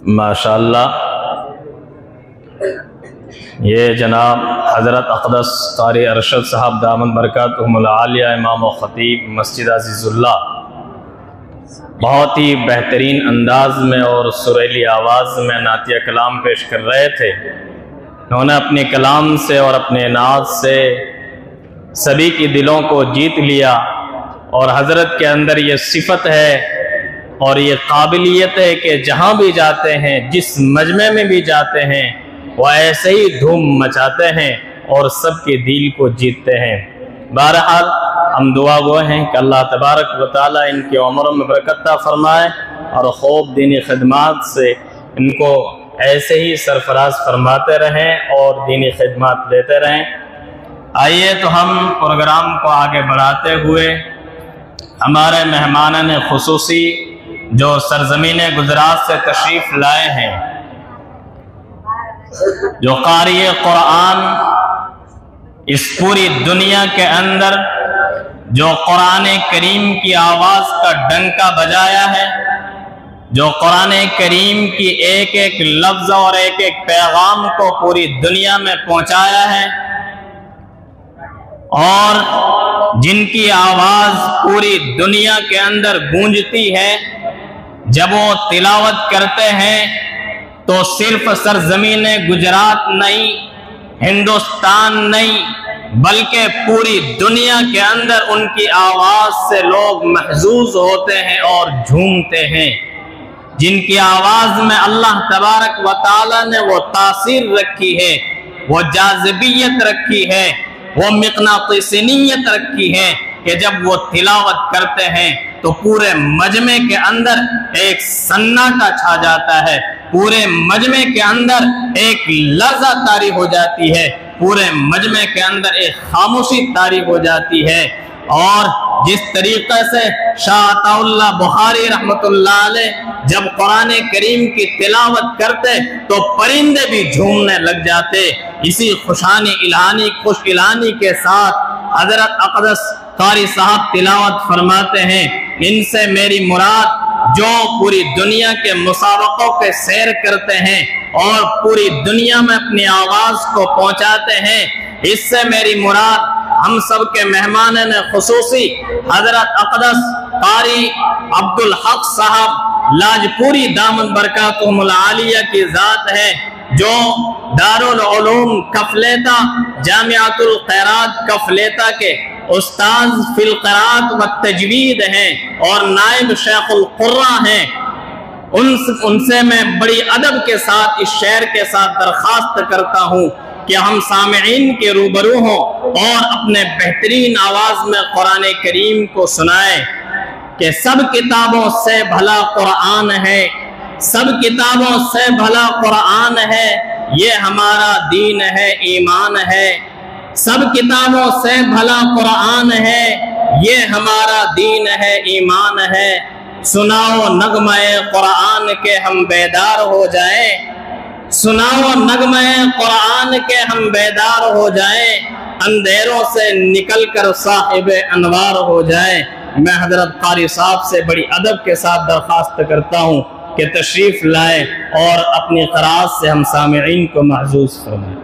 ماشاءاللہ یہ جناب حضرت اقدس قاری ارشد صاحب دامت برکاتہم العالیہ امام و خطیب مسجد عزیز اللہ بہت ہی بہترین انداز میں اور سریلی آواز میں نعتیہ کلام پیش کر رہے تھے۔ انہوں نے اپنے کلام سے اور اپنے نعت سے سبھی کی دلوں کو جیت لیا، اور حضرت کے اندر یہ صفت ہے اور یہ قابلیت ہے کہ جہاں بھی جاتے ہیں، جس مجمع میں بھی جاتے ہیں، وہ ایسے ہی دھوم مچاتے ہیں اور سب کے دل کو جیتتے ہیں۔ بہرحال ہم دعا گو ہیں کہ اللہ تبارک و تعالیٰ ان کی عمروں میں برکت عطا فرمائے اور خوب دینی خدمات سے ان کو ایسے ہی سرفراز فرماتے رہیں اور دینی خدمات دیتے رہیں۔ آئیے تو ہم پروگرام کو آگے بڑھاتے ہوئے ہمارے مہمانان خصوصی جو سرزمین گجرات سے تشریف لائے ہیں، جو قاری قرآن اس پوری دنیا کے اندر جو قرآن کریم کی آواز کا ڈنکا بجایا ہے، جو قرآن کریم کی ایک ایک لفظ اور ایک ایک پیغام کو پوری دنیا میں پہنچایا ہے، اور جن کی آواز پوری دنیا کے اندر گونجتی ہے، جب وہ تلاوت کرتے ہیں تو صرف سرزمین گجرات نہیں، ہندوستان نہیں، بلکہ پوری دنیا کے اندر ان کی آواز سے لوگ محظوظ ہوتے ہیں اور جھومتے ہیں۔ جن کی آواز میں اللہ تبارک و تعالی نے وہ تاثیر رکھی ہے، وہ جاذبیت رکھی ہے، وہ مقناطیسیت رکھی ہے کہ جب وہ تلاوت کرتے ہیں تو پورے مجمع کے اندر ایک سناٹا چھا جاتا ہے، پورے مجمع کے اندر ایک لرزہ طاری ہو جاتی ہے، پورے مجمع کے اندر ایک خاموشی طاری ہو جاتی ہے۔ اور جس طریقے سے شاہ عطا اللہ بخاری رحمت اللہ علیہ جب قرآن کریم کی تلاوت کرتے تو پرندے بھی جھومنے لگ جاتے، اسی خوش الہانی کے ساتھ حضرت اقدس قاری صاحب تلاوت فرماتے ہیں، ان سے میری مراد جو پوری دنیا کے مسابقوں کے سیر کرتے ہیں اور پوری دنیا میں اپنی آواز کو پہنچاتے ہیں، اس سے میری مراد ہم سب کے مہمان خصوصی حضرت اقدس قاری عبدالحق صاحب لاجپوری دامت برکاتہم العالیہ کی ذات ہے، جو دارالعلوم کفلیتا جامعۃ الخیرات کفلیتا کے استاذ فی القراءت و تجوید ہیں اور نائب شیخ القراء ہیں۔ ان سے میں بڑی ادب کے ساتھ اس شعر کے ساتھ درخواست کرتا ہوں کہ ہم سامعین کے روبرو ہوں اور اپنے بہترین آواز میں قرآن کریم کو سنائیں کہ سب کتابوں سے بھلا قرآن ہے، سب کتابوں سے بھلا قرآن ہے، یہ ہمارا دین ہے ایمان ہے، سب کتابوں سے بھلا قرآن ہے، یہ ہمارا دین ہے ایمان ہے، سناؤ نغمہ قرآن کے ہم بیدار ہو جائیں، سناؤ نغمہ قرآن کے ہم بیدار ہو جائیں، اندھیروں سے نکل کر صاحب انوار ہو جائیں۔ میں حضرت قاری صاحب سے بڑی ادب کے ساتھ درخواست کرتا ہوں کہ تشریف لائیں اور اپنی قرآت سے ہم سامعین کو محظوظ فرمائیں۔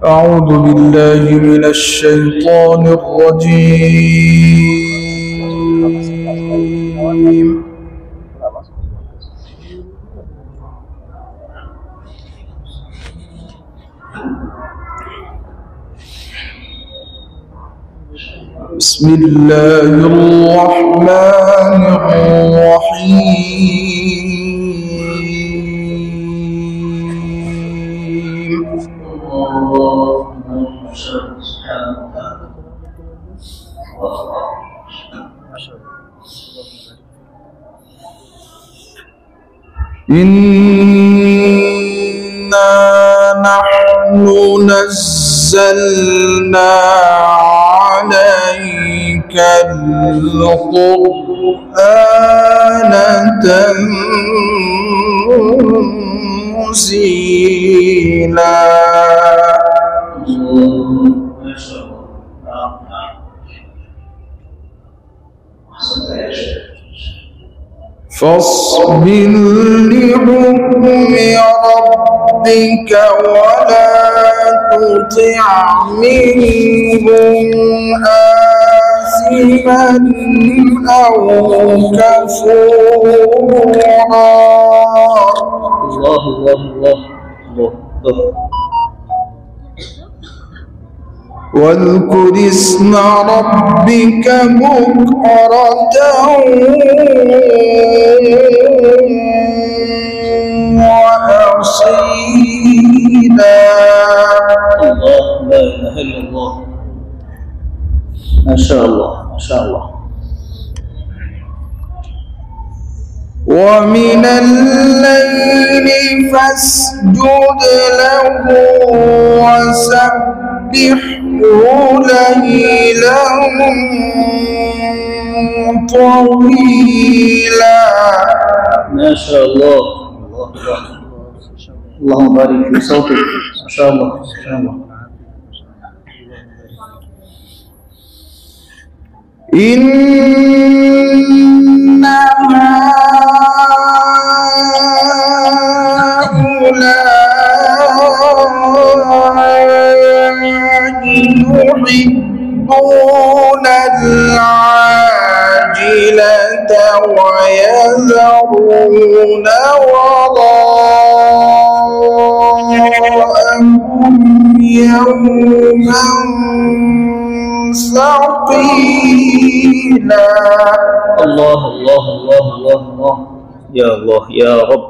أعوذ بالله من الشيطان الرجيم بسم الله الرحمن الرحيم إنا نحن نزلنا عليك القرآن تنزيلا فاصبر لحكم ربك ولا تطع منهم آثما أو كفورا. الله الله الله الله الله. واذكر اسم ربك بكرة وأصيلا. الله لا إله إلا الله. ما شاء الله ما شاء الله. ومن الليل فاسجد له وسبحه ليلا طويلا. ما شاء الله. الله أكبر. اللهم بارك في صوتك. ما شاء الله ما شاء الله. إن هؤلاء يحبون العاجلة ويذرون وراءهم يوما ثقيلا. الله الله الله الله الله. يا الله يا رب.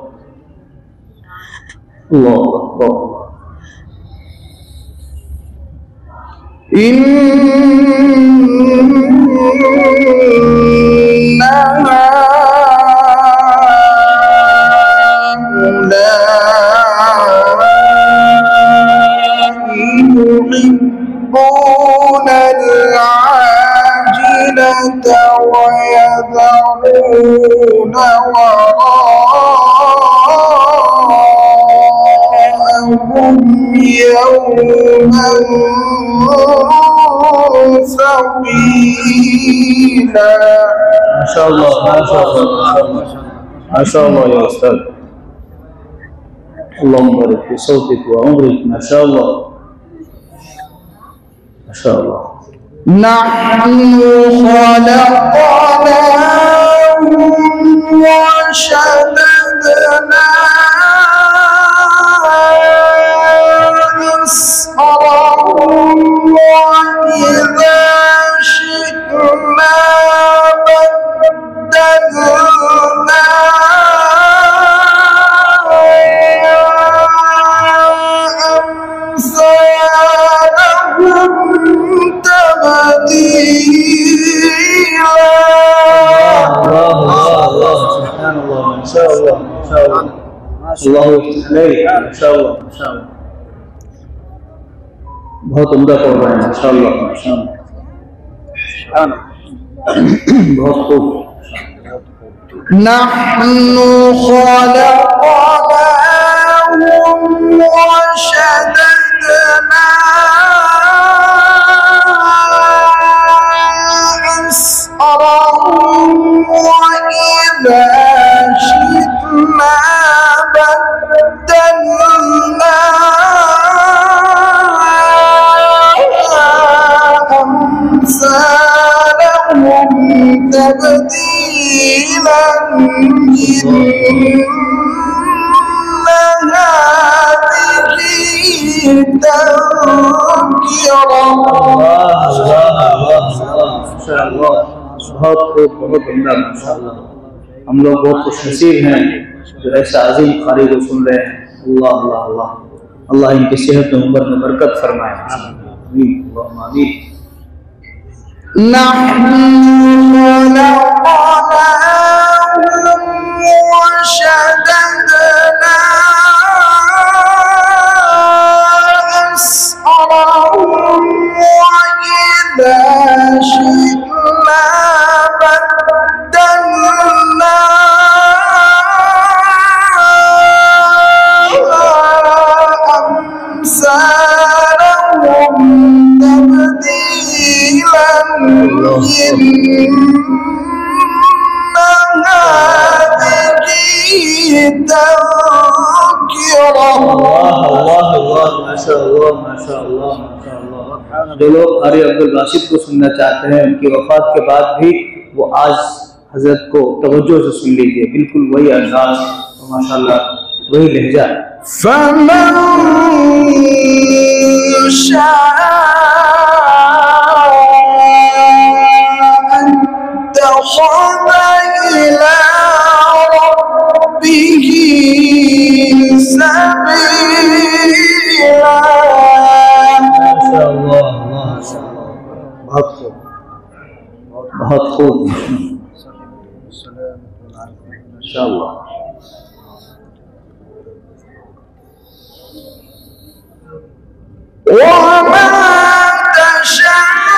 الله أكبر. إن هؤلاء يحبون العاجلة ويذرون وراءهم يوما ثقيلا. ما شاء الله ما شاء الله ما شاء الله يا أستاذ. اللهم بارك في صوتك وعمرك. ما شاء الله ما شاء الله. نحن خلقناهم وشددنا أسرهم وإذا شئنا بدلنا أمثالهم تبديلا. الله الله الله. سبحان الله. ما شاء الله ما شاء الله. الله يفتح عليك. ما شاء الله ما شاء الله. बहुत उम्दा पढ़ रहे हैं माशाअल्लाह माशाअल्लाह. बहुत खूब. نحن خلقناهم وشددنا أسرهم وإذا شئنا بدلنا أمثالهم تبديلا. إن هذه تذكرة. बहुत खूब बहुत उम्दा माशाअल्लाह. हम लोग बहुत खुशनसीब हैं जो ऐसा अजीम कारी को सुन रहे हैं. अल्लाह अल्लाह अल्लाह. अल्लाह इनकी सेहत में उम्र में बरकत फरमाए. आमीन अल्लाहुम्मा आमीन. نحن خلقناهم وشددنا أسرهم وإذا شئنا بدلنا أمثالهم تبديلا. जो लोग कारी अब्दुल बासित को सुनना चाहते हैं उनकी वफात के बाद भी वो आज हजरत को तवज्जो से सुन लीजिए, बिल्कुल वही अंदाज, माशाल्लाह वही लहजा। فمن شاء اتخذ إلى ربه سبيلا। माशाल्लाह बहुत खूब, बहुत खूब माशाल्लाह। وما تشاءون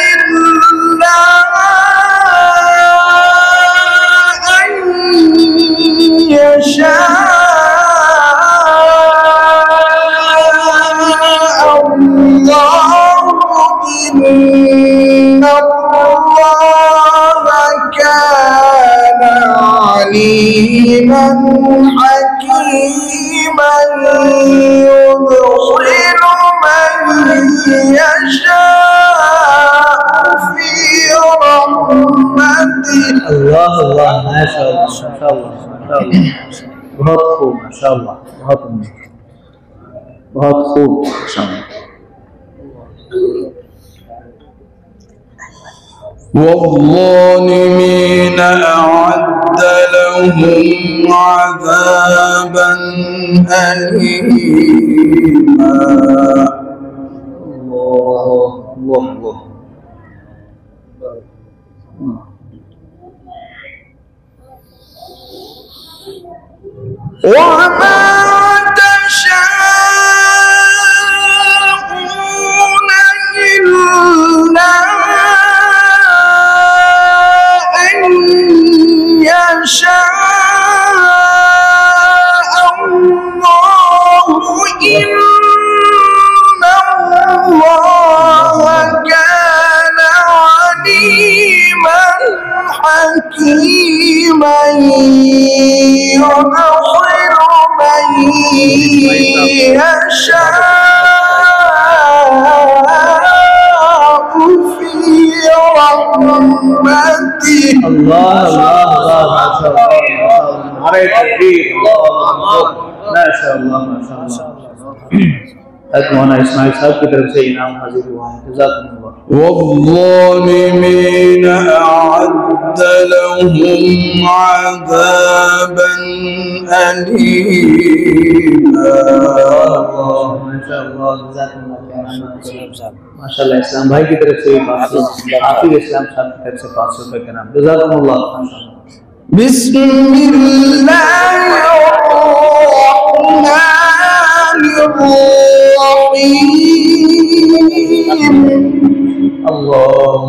إلا أن يشاء الله، إن الله كان عليما حكيما يدخل من يشاء في رحمته। अल्लाह अल्लाह माशाल्लाह माशाल्लाह माशाल्लाह बहुत खूब माशाल्लाह बहुत खूब माशाल्लाह। والظالمين أعد لهم عذابا أليما। الله وما تشاءون إلا أن يشاء الله، إن الله كان عليما حكيما يدخل من يشاء في رحمته। الله الله الله माशाल्लाह नारे तकबीर माशाल्लाह माशाल्लाह। मौलाना इस्माइल साहब की तरफ से इनाम हाजिर हुआ है, जज़ाकुमुल्लाह। والظالمين أعد لهم عذابا أليما। माशाल्लाह इस्लाम भाई की तरफ से आखिर इस्लाम साहब की तरफ से 500 रुपए के नाम, जज़ाकुमुल्लाह। بسم الله الرحمن الرحيم। अल्लाह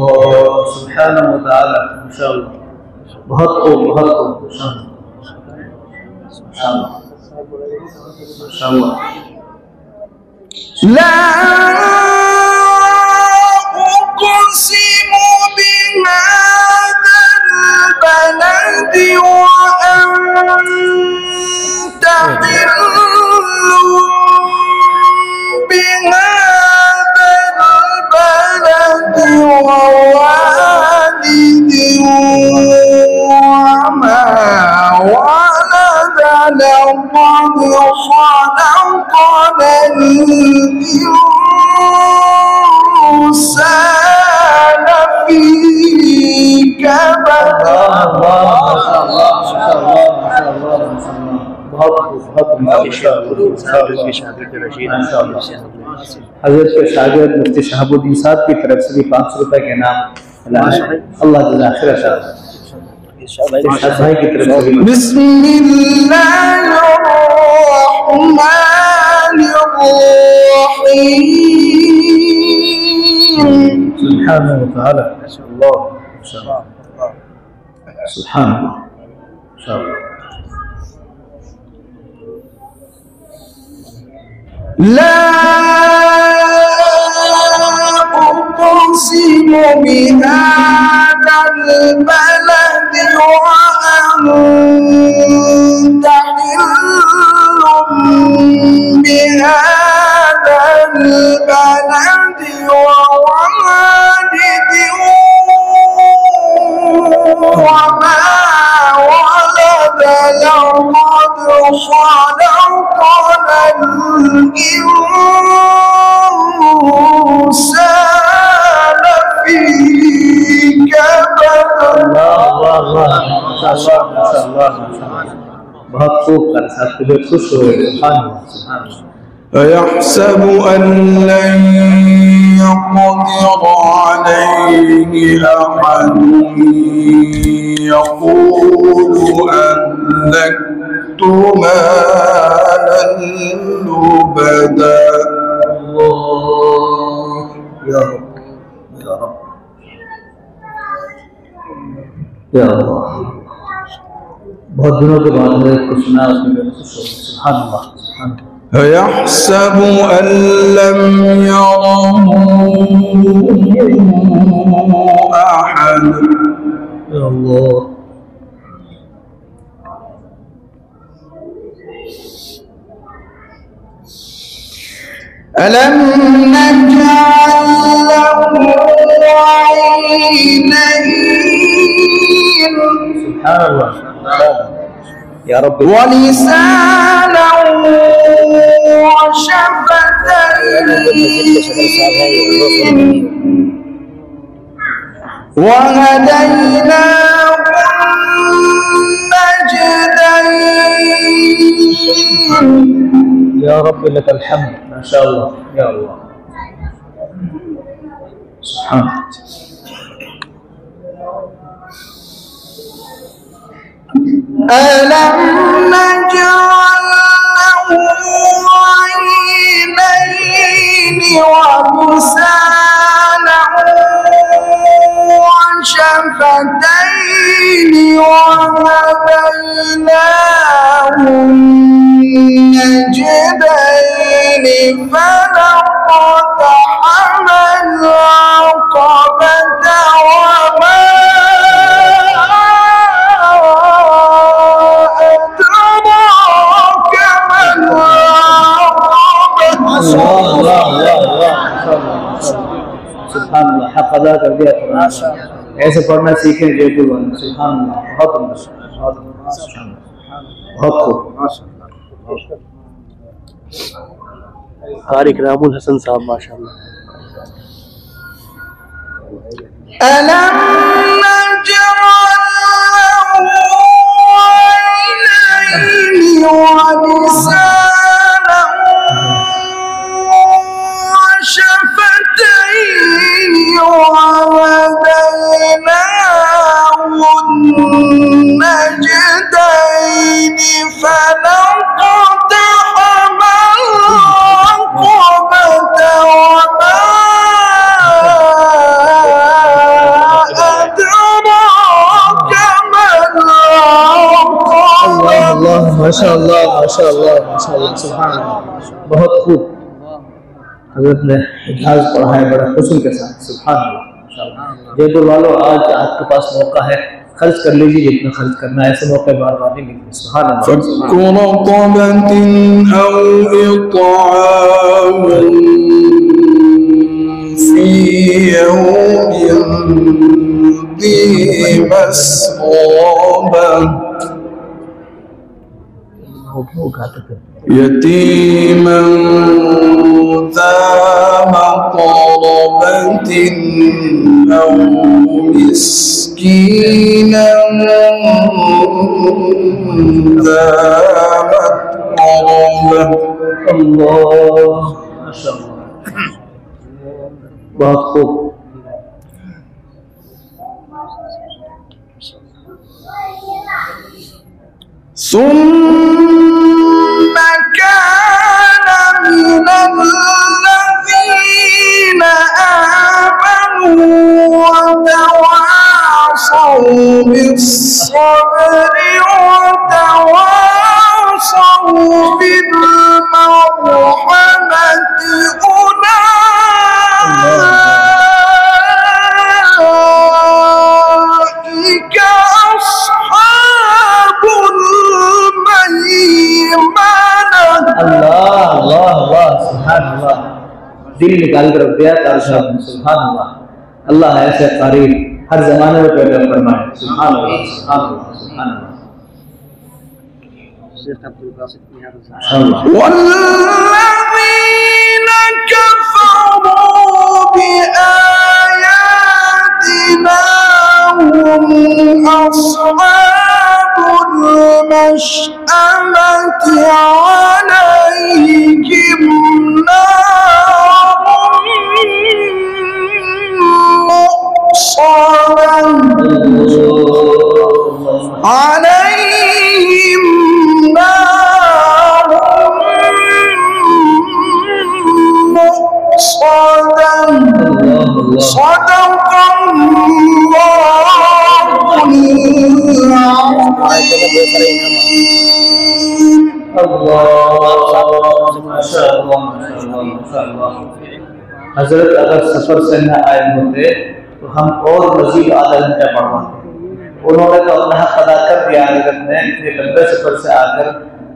सुब्हानहु व तआला माशाल्लाह बहुत खूब माशाल्लाह माशाल्लाह। لا أقسم بهذا البلد وأنت حل بهذا البلد ووالد وما ولد، لقد خلقنا الإنسان في كبد। हजरत के शागिर्द मुफ्ती शहाबुद्दीन साहब की तरफ से भी 500 रुपए के नाम अल्लाह जज़ाखिर भाई की तरफ से। बिस्मिल्लाहिर्रहमानिर्रहीम। सुब्हानहु व तआला अल्लाह सुब्हानअल्लाह माशाअल्लाह। لا أقسم بهذا البلد وأنت حل بهذا البلد ووالد وما ولد لقد خلقنا الإنسان في كبد बहुत खूब कर सकते हो खुश हो أيحسب أن لن يقدر عليه أحد يقول أهلكت مالا لبدا या रब या रब या अल्लाह बहुत दिनों के बाद मेरे को सुना उसने मेरे खुश हो सुभान अल्लाह सुभान अल्लाह أيحسب أن لم يره أحد या अल्लाह ألم نجعل له عينين سبحان الله يا رب ولسانا وشفتين وهديناه النجدين يا رب لك الحمد ما شاء الله يا الله سبحان الله ألم نجعل له عينين ولسانا وشفتين وهديناه النجدين فلقتحم العقبة وما أدراك ما العقبة الله सुभान अल्लाह हक अदा कर दिया कुरान ऐसे पढ़ना सीखें जयपुर वाले सुभान अल्लाह बहुत खूब कारी रामुल हसन साहब माशाल्लाह ألم نجعل له عينين ولسانا وشفتين وهديناه النجدين فلقتحم العقبة وما أدراك ما العقبة अल्लाह माशाअल्लाह माशाअल्लाह माशाअल्लाह सुभान अल्लाह बहुत खूब हजरत ने इतिहास पढ़ा है बड़ा हुस्न के साथ सुभान अल्लाह माशाअल्लाह जयपुर वालों आज आपके पास मौका है खर्च कर लीजिए जितना खर्च करना है ऐसे मौके बार बार नहीं मिलते सुभान अल्लाह فك رقبة أو إطعام في يوم ذي مسغبة يتيما ذا مقربة أو مسكينا ذا متربة अल्लाह माशाअल्लाह बहुत खूब ثم كان من الذين آمنوا وتواصوا بالصبر وتواصوا بالمرحمة سبحان اللہ، دل نکال کر رکھ دیا قاری صاحب نے، سبحان اللہ۔ اللہ ایسے قاری ہر زمانے میں پیدا فرمائے، سبحان اللہ سبحان اللہ سبحان اللہ۔ والذين كفروا بآياتنا هم أصحاب المشأمة عليهم نار مؤصدة عليهم نار مؤصدة صدق الله العظيم۔ حضرت اگر سفر سے نہ آئے ہوتے تو ہم اور مزید آدھا گھنٹہ پڑھواتے۔ انہوں نے تو اپنا حق ادا کر دیا حضرت نے اتنے لمبے سفر سے آ کر،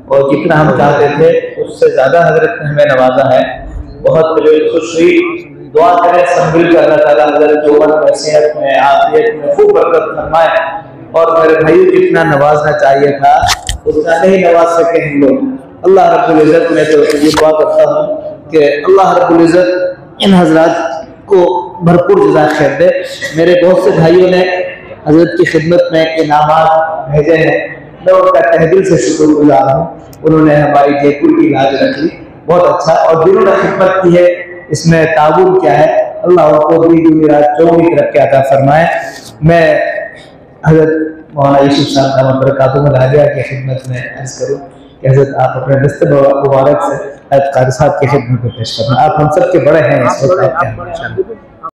اور جتنا ہم چاہتے تھے اس سے زیادہ حضرت نے ہمیں نوازا ہے۔ بہت مجھے خوش ہوئی۔ دعا کریں سب مل کر اللہ تعالیٰ حضرت جو عمر میں، صحت میں، عافیت میں خوب برکت فرمائے، اور میرے بھائی جتنا نوازنا چاہیے تھا اتنا نہیں نواز سکے ہم لوگ۔ اللہ رب العزت میں تو یہ دعا کرتا ہوں کہ اللہ رب العزت ان حضرات کو بھرپور جزائے خیر دے۔ میرے بہت سے بھائیوں نے حضرت کی خدمت میں انعامات بھیجے ہیں، میں ان کا تہ دل سے شکر گزار ہوں۔ انہوں نے ہماری جے پور کی لاج رکھ لی، بہت اچھا، اور جنہوں نے خدمت کی ہے اس میں تعاون کیا ہے، اللہ ان کو بھی رات چوبی ترقی عطا فرمائے۔ میں حضرت مولانا یوسف صاحب کا برکاتہ میں راجہ کی خدمت میں عرض کروں کہ حضرت آپ اپنے دست مبارک سے قاری صاحب کی خدمت میں پیش کرنا۔ آپ ہم سب کے بڑے ہیں اس وقت۔